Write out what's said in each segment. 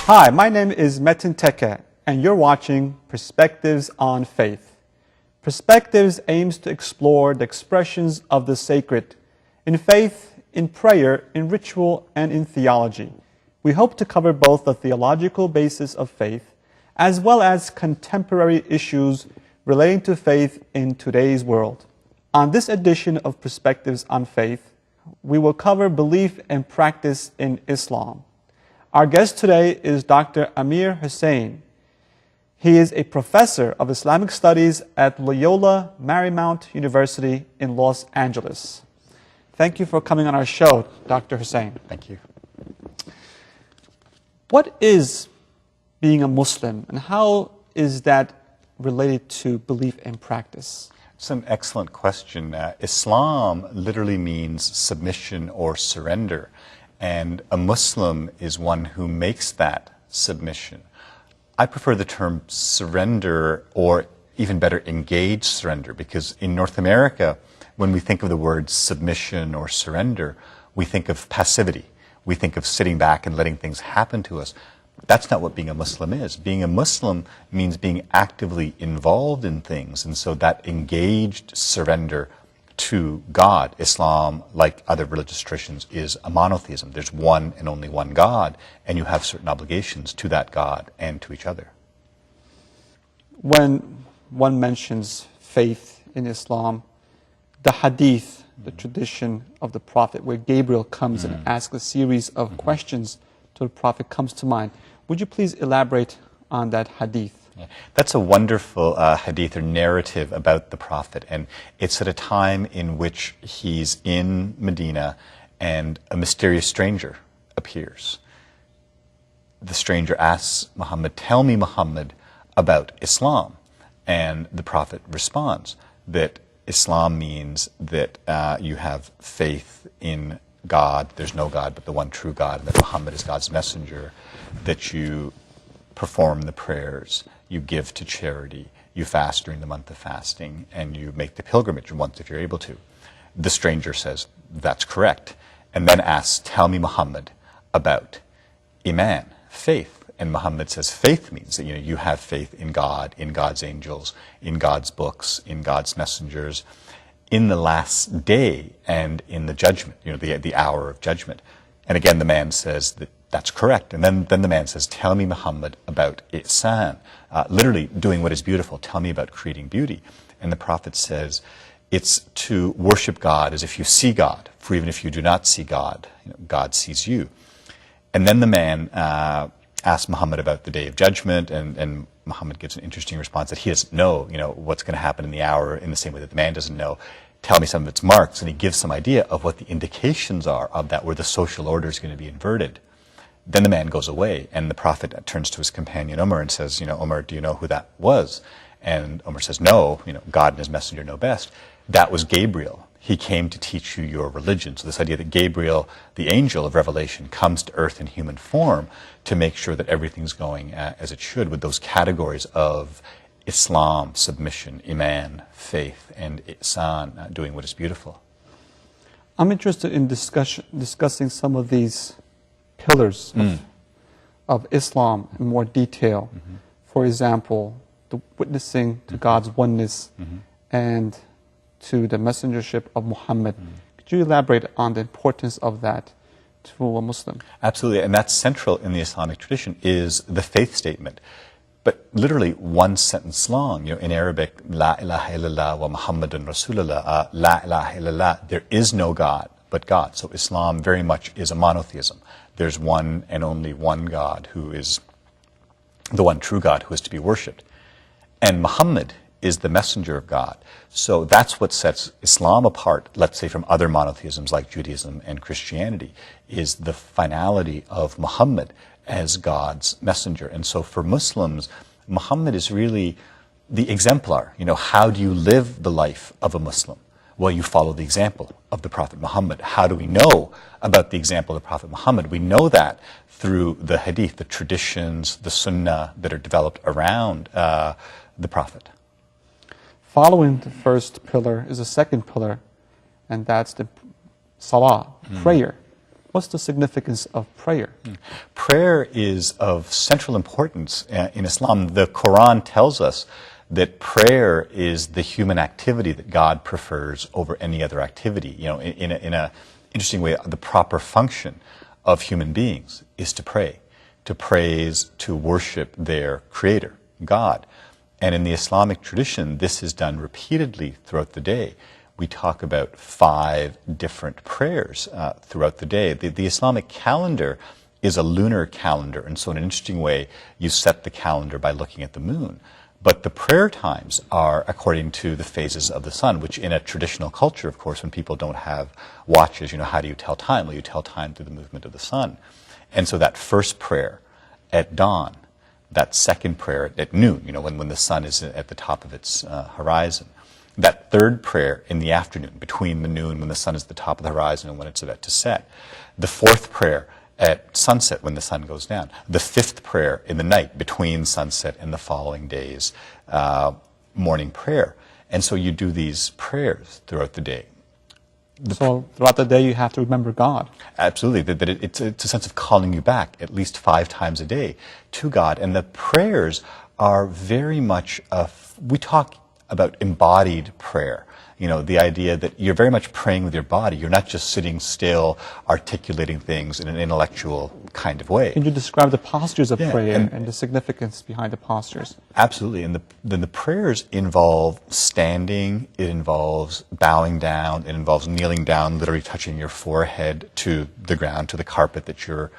Hi, my name is Metin Teke, and you're watching Perspectives on Faith. Perspectives aims to explore the expressions of the sacred in faith, in prayer, in ritual, and in theology. We hope to cover both the theological basis of faith as well as contemporary issues relating to faith in today's world. On this edition of Perspectives on Faith, we will cover belief and practice in Islam. Our guest today is Dr. Amir Hussain. He is a professor of Islamic studies at Loyola Marymount University in Los Angeles. Thank you for coming on our show, Dr. Hussain. Thank you. What is being a Muslim, and how is that related to belief and practice? It's an excellent question. Islam literally means submission or surrender. And a Muslim is one who makes that submission. I prefer the term surrender, or even better, engaged surrender, because in North America, when we think of the word submission or surrender, we think of passivity. We think of sitting back and letting things happen to us. That's not what being a Muslim is. Being a Muslim means being actively involved in things, and so that engaged surrender to God. Islam, like other religious traditions, is a monotheism. There's one and only one God, and you have certain obligations to that God and to each other. When one mentions faith in Islam, the hadith, the tradition of the Prophet, where Gabriel comes and asks a series of questions to the Prophet, comes to mind. Would you please elaborate on that hadith? Yeah. That's a wonderful hadith or narrative about the Prophet, and it's at a time in which he's in Medina and a mysterious stranger appears. The stranger asks Muhammad, "Tell me, Muhammad, about Islam." And the Prophet responds that Islam means that you have faith in God, there's no God but the one true God, and that Muhammad is God's messenger, that you perform the prayers, you give to charity, you fast during the month of fasting, and you make the pilgrimage once if you're able to. The stranger says, "That's correct," and then asks, "Tell me, Muhammad, about Iman, faith." And Muhammad says faith means that you have faith in God, in God's angels, in God's books, in God's messengers, in the last day, and in the judgment, the hour of judgment. And again, the man says that that's correct. And then the man says, "Tell me, Muhammad, about ihsan," literally doing what is beautiful. Tell me about creating beauty. And the Prophet says, it's to worship God as if you see God, for even if you do not see God, God sees you. And then the man asks Muhammad about the day of judgment, and Muhammad gives an interesting response that he doesn't know, what's going to happen in the hour, in the same way that the man doesn't know. Tell me some of its marks, and he gives some idea of what the indications are of that, where the social order is going to be inverted. Then the man goes away, and the Prophet turns to his companion Umar and says, "Umar, do you know who that was?" And Umar says, "No, God and his messenger know best. That was Gabriel. He came to teach you your religion." So this idea that Gabriel, the angel of revelation, comes to earth in human form to make sure that everything's going as it should, with those categories of Islam, submission, Iman, faith, and ihsan, doing what is beautiful. I'm interested in discussing some of these pillars of Islam in more detail. For example, the witnessing to God's oneness and to the messengership of Muhammad. Could you elaborate on the importance of that to a Muslim? Absolutely, and that's central in the Islamic tradition, is the faith statement. But literally one sentence long, in Arabic, La ilaha illallah wa Muhammadun Rasulullah, La ilaha illallah, there is no God but God. So Islam very much is a monotheism. There's one and only one God, who is the one true God who is to be worshipped. And Muhammad is the messenger of God. So that's what sets Islam apart, let's say, from other monotheisms like Judaism and Christianity, is the finality of Muhammad as God's messenger. And so for Muslims, Muhammad is really the exemplar. How do you live the life of a Muslim? Well, you follow the example of the Prophet Muhammad. How do we know about the example of the Prophet Muhammad? We know that through the hadith, the traditions, the sunnah that are developed around the Prophet. Following the first pillar is a second pillar, and that's the salah, prayer. what's the significance of prayer? Prayer is of central importance in Islam. The Quran tells us that prayer is the human activity that God prefers over any other activity. You know, in a interesting way, the proper function of human beings is to pray, to praise, to worship their Creator, God. And in the Islamic tradition, this is done repeatedly throughout the day. We talk about 5 different prayers throughout the day. The Islamic calendar is a lunar calendar, and so in an interesting way, you set the calendar by looking at the moon. But the prayer times are according to the phases of the sun, which in a traditional culture, of course, when people don't have watches, you know, how do you tell time? Well, you tell time through the movement of the sun. And so that first prayer at dawn, that second prayer at noon, you know, when the sun is at the top of its horizon, that third prayer in the afternoon, between the noon when the sun is at the top of the horizon and when it's about to set, the fourth prayer at sunset when the sun goes down, the fifth prayer in the night between sunset and the following day's morning prayer. And so you do these prayers throughout the day. So throughout the day you have to remember God. Absolutely. That it's a sense of calling you back at least 5 times a day to God. And the prayers are very much, we talk about embodied prayer. You know, the idea that you're very much praying with your body. You're not just sitting still, articulating things in an intellectual kind of way. Can you describe the postures of prayer and the significance behind the postures? Absolutely. And then the prayers involve standing, it involves bowing down, it involves kneeling down, literally touching your forehead to the ground, to the carpet that you're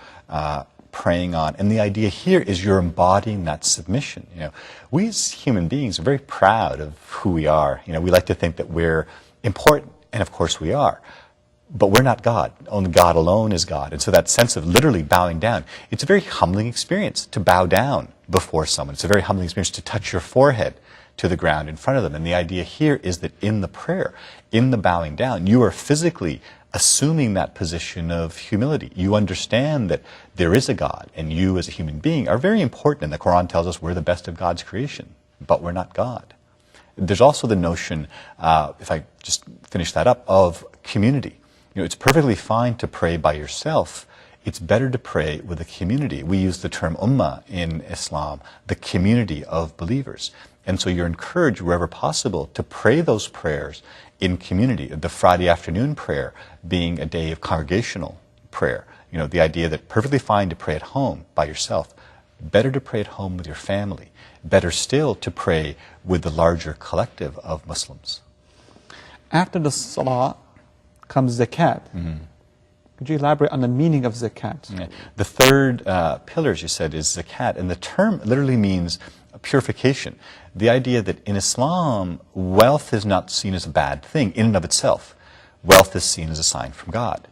praying on. And the idea here is you're embodying that submission. You know, we as human beings are very proud of who we are. You know, we like to think that we're important, and of course we are. But we're not God. Only God alone is God. And so that sense of literally bowing down, it's a very humbling experience to bow down before someone. It's a very humbling experience to touch your forehead to the ground in front of them. And the idea here is that in the prayer, in the bowing down, you are physically assuming that position of humility. You understand that there is a God, and you as a human being are very important. And the Quran tells us we're the best of God's creation, but we're not God. There's also the notion, if I just finish that up, of community. You know, it's perfectly fine to pray by yourself. It's better to pray with a community. We use the term ummah in Islam, the community of believers. And so you're encouraged, wherever possible, to pray those prayers in community. The Friday afternoon prayer being a day of congregational prayer. You know, the idea that perfectly fine to pray at home by yourself. Better to pray at home with your family. Better still to pray with the larger collective of Muslims. After the salah comes zakat. Could you elaborate on the meaning of zakat? Yeah. The third pillar, as you said, is zakat. And the term literally means purification. The idea that in Islam, wealth is not seen as a bad thing in and of itself. Wealth is seen as a sign from God.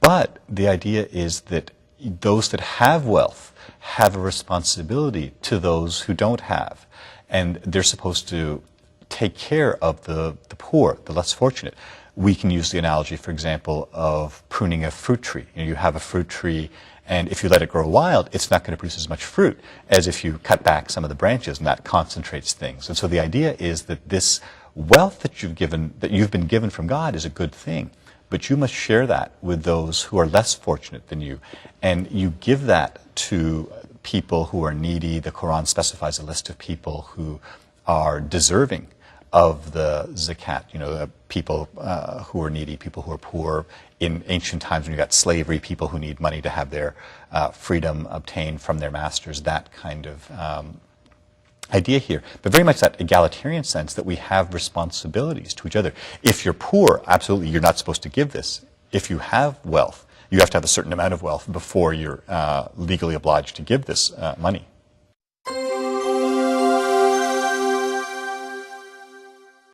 But the idea is that those that have wealth have a responsibility to those who don't have. And they're supposed to take care of the poor, the less fortunate. We can use the analogy, for example, of pruning a fruit tree. You know, you have a fruit tree, and if you let it grow wild, it's not going to produce as much fruit as if you cut back some of the branches, and that concentrates things. And so the idea is that this wealth that you've been given from God is a good thing, but you must share that with those who are less fortunate than you. And you give that to people who are needy. The Quran specifies a list of people who are deserving of the zakat, you know, people who are needy, people who are poor. In ancient times when you got slavery, people who need money to have their freedom obtained from their masters, that kind of idea here. But very much that egalitarian sense that we have responsibilities to each other. If you're poor, absolutely, you're not supposed to give this. If you have wealth, you have to have a certain amount of wealth before you're legally obliged to give this money.